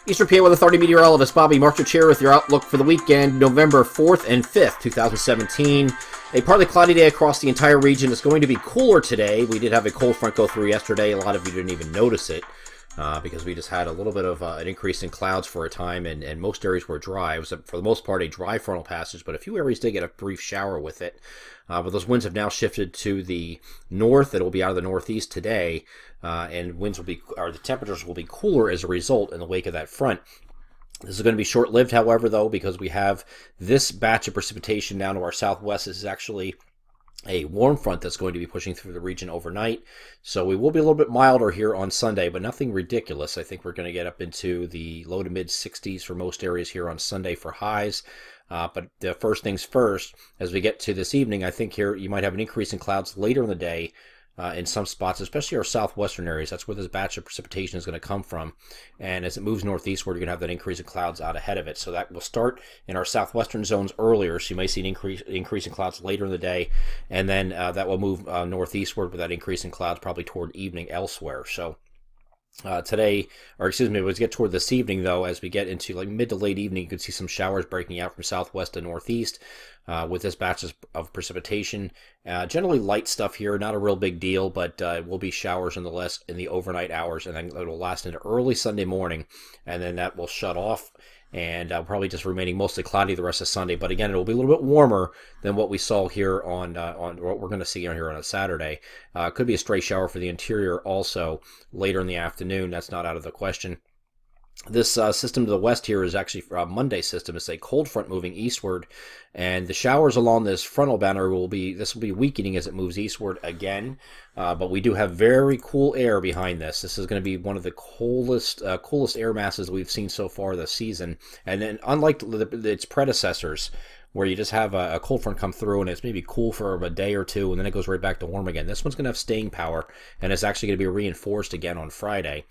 Eastern PA Weather 30 meteorologist Bobby Marchich here with your outlook for the weekend, November 4th and 5th, 2017. A partly cloudy day across the entire region. It's going to be cooler today. We did have a cold front go through yesterday. A lot of you didn't even notice it because we just had a little bit of an increase in clouds for a time, and most areas were dry. It was, for the most part, a dry frontal passage, but a few areas did get a brief shower with it. But those winds have now shifted to the north. It will be out of the northeast today, and the temperatures will be cooler as a result in the wake of that front. This is going to be short-lived, however, though, because we have this batch of precipitation down to our southwest. This is actually a warm front that's going to be pushing through the region overnight. So we will be a little bit milder here on Sunday, but nothing ridiculous. I think we're going to get up into the low to mid 60s for most areas here on Sunday for highs. But the first things first, as we get to this evening, I think here you might have an increase in clouds later in the day in some spots, especially our southwestern areas. That's where this batch of precipitation is going to come from. And as it moves northeastward, you're going to have that increase in clouds out ahead of it. So that will start in our southwestern zones earlier. So you may see an increase in clouds later in the day. And then that will move northeastward with that increase in clouds probably toward evening elsewhere. So today, or excuse me, as we get toward this evening, though, as we get into like mid to late evening, you could see some showers breaking out from southwest to northeast with this batch of precipitation. Generally light stuff here, not a real big deal, but it will be showers nonetheless in the overnight hours, and then it will last into early Sunday morning, and then that will shut off. And probably just remaining mostly cloudy the rest of Sunday. But again, it will be a little bit warmer than what we saw here on what we're going to see here on a Saturday. Could be a stray shower for the interior also later in the afternoon. That's not out of the question. This system to the west here is actually Monday's system. It's a cold front moving eastward, and the showers along this frontal boundary will be weakening as it moves eastward again. But we do have very cool air behind this. This is going to be one of the coolest air masses we've seen so far this season. And then, unlike its predecessors, where you just have a cold front come through and it's maybe cool for a day or two, and then it goes right back to warm again. This one's going to have staying power, and it's actually going to be reinforced again on Friday.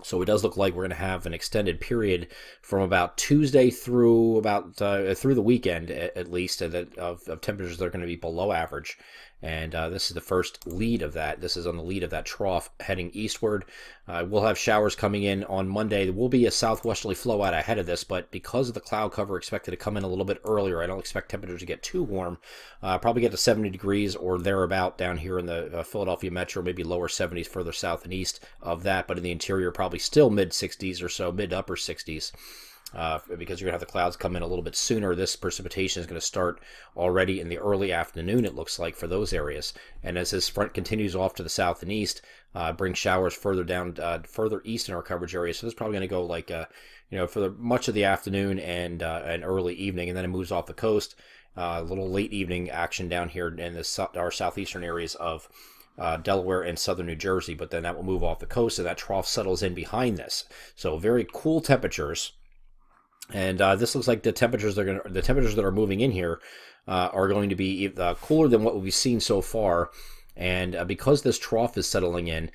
So it does look like we're going to have an extended period from about Tuesday through through the weekend at least of temperatures that are going to be below average. And this is the first lead of that. This is on the lead of that trough heading eastward. We'll have showers coming in on Monday. There will be a southwesterly flow out ahead of this, but because of the cloud cover expected to come in a little bit earlier, I don't expect temperatures to get too warm. Probably get to 70 degrees or thereabout down here in the Philadelphia metro, maybe lower 70s further south and east of that, but in the interior probably still mid 60s or so, mid upper 60s. Because you're going to have the clouds come in a little bit sooner. This precipitation is going to start already in the early afternoon, it looks like, for those areas. And as this front continues off to the south and east, brings showers further down, further east in our coverage area. So this is probably going to go like, for much of the afternoon and early evening, and then it moves off the coast. A little late evening action down here in our southeastern areas of Delaware and southern New Jersey, but then that will move off the coast, and that trough settles in behind this. So very cool temperatures. And this looks like the temperatures that are moving in here are going to be cooler than what we've seen so far. And because this trough is settling in,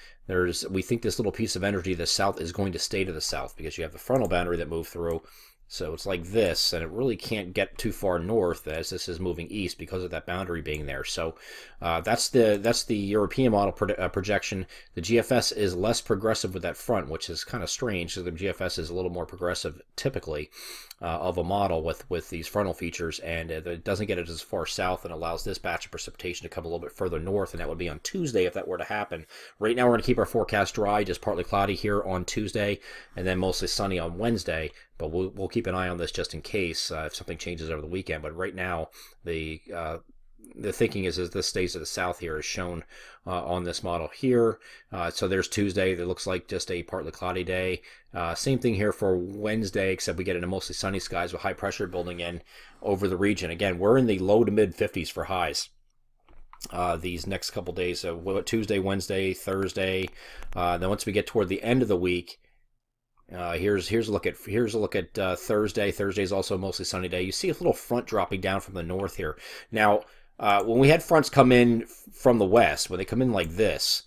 we think this little piece of energy to the south is going to stay to the south, because you have the frontal boundary that moved through. So it's like this, and it really can't get too far north as this is moving east because of that boundary being there. So that's the European model projection. The GFS is less progressive with that front, which is kind of strange. So the GFS is a little more progressive typically of a model with these frontal features, and it doesn't get it as far south and allows this batch of precipitation to come a little bit further north, and that would be on Tuesday if that were to happen. Right now we're going to keep our forecast dry, just partly cloudy here on Tuesday, and then mostly sunny on Wednesday. But we'll keep an eye on this just in case if something changes over the weekend. But right now, the thinking is this stays to the south here, is shown on this model here. So there's Tuesday. That looks like just a partly cloudy day. Same thing here for Wednesday, except we get into mostly sunny skies with high pressure building in over the region. Again, we're in the low to mid 50s for highs. These next couple days, Tuesday, Wednesday, Thursday. Then once we get toward the end of the week, here's a look at Thursday. Thursday is also a mostly sunny day. You see a little front dropping down from the north here. Now, when we had fronts come in from the west, when they come in like this,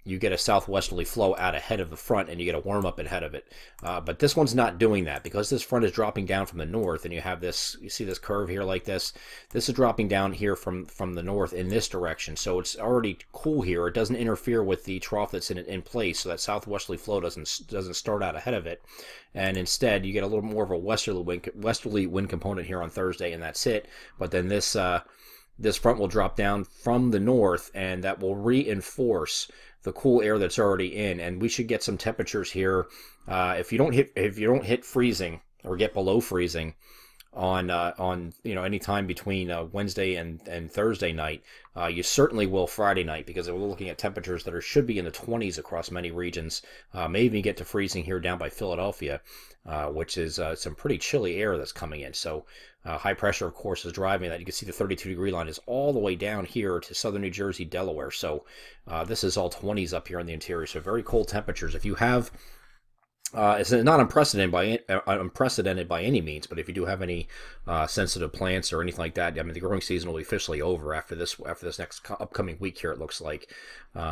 you get a southwesterly flow out ahead of the front, and you get a warm-up ahead of it. But this one's not doing that because this front is dropping down from the north, and you have this, you see this curve here like this? This is dropping down here from the north in this direction, so it's already cool here. It doesn't interfere with the trough that's in place, so that southwesterly flow doesn't start out ahead of it, and instead you get a little more of a westerly wind component here on Thursday, and that's it. But then this front will drop down from the north, and that will reinforce the cool air that's already in, and we should get some temperatures here. If you don't hit freezing or get below freezing on any time between Wednesday and Thursday night, you certainly will Friday night, because we're looking at temperatures that should be in the 20s across many regions. May even get to freezing here down by Philadelphia, which is some pretty chilly air that's coming in. So high pressure, of course, is driving that. You can see the 32-degree line is all the way down here to southern New Jersey, Delaware. So this is all 20s up here in the interior. So very cold temperatures. If you have it's not unprecedented by any means, but if you do have any sensitive plants or anything like that, I mean, the growing season will be officially over after this next upcoming week here, it looks like.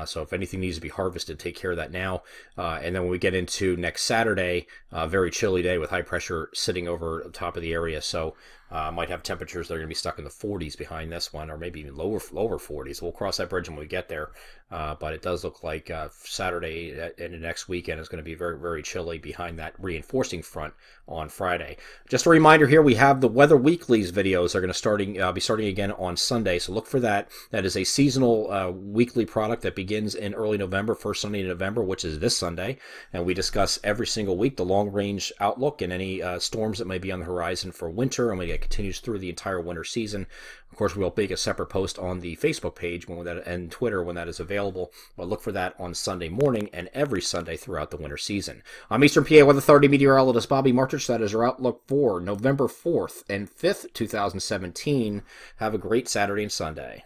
So if anything needs to be harvested, take care of that now. And then when we get into next Saturday, very chilly day with high pressure sitting over the top of the area. So might have temperatures that are going to be stuck in the 40s behind this one, or maybe even lower 40s. We'll cross that bridge when we get there. But it does look like Saturday and the next weekend is going to be very, very chilly behind that reinforcing front on Friday. Just a reminder here, we have the Weather Weeklies videos are going to be starting again on Sunday, so look for that. That is a seasonal weekly product that begins in early November, first Sunday in November, which is this Sunday, and we discuss every single week the long-range outlook and any storms that may be on the horizon for winter, and it continues through the entire winter season. Of course, we'll make a separate post on the Facebook page and Twitter when that is available, but look for that on Sunday morning and every Sunday throughout the winter season. I'm Eastern PA Weather Authority meteorologist Bobby Martich. That is our outlook for November 4th and 5th, 2017. Have a great Saturday and Sunday.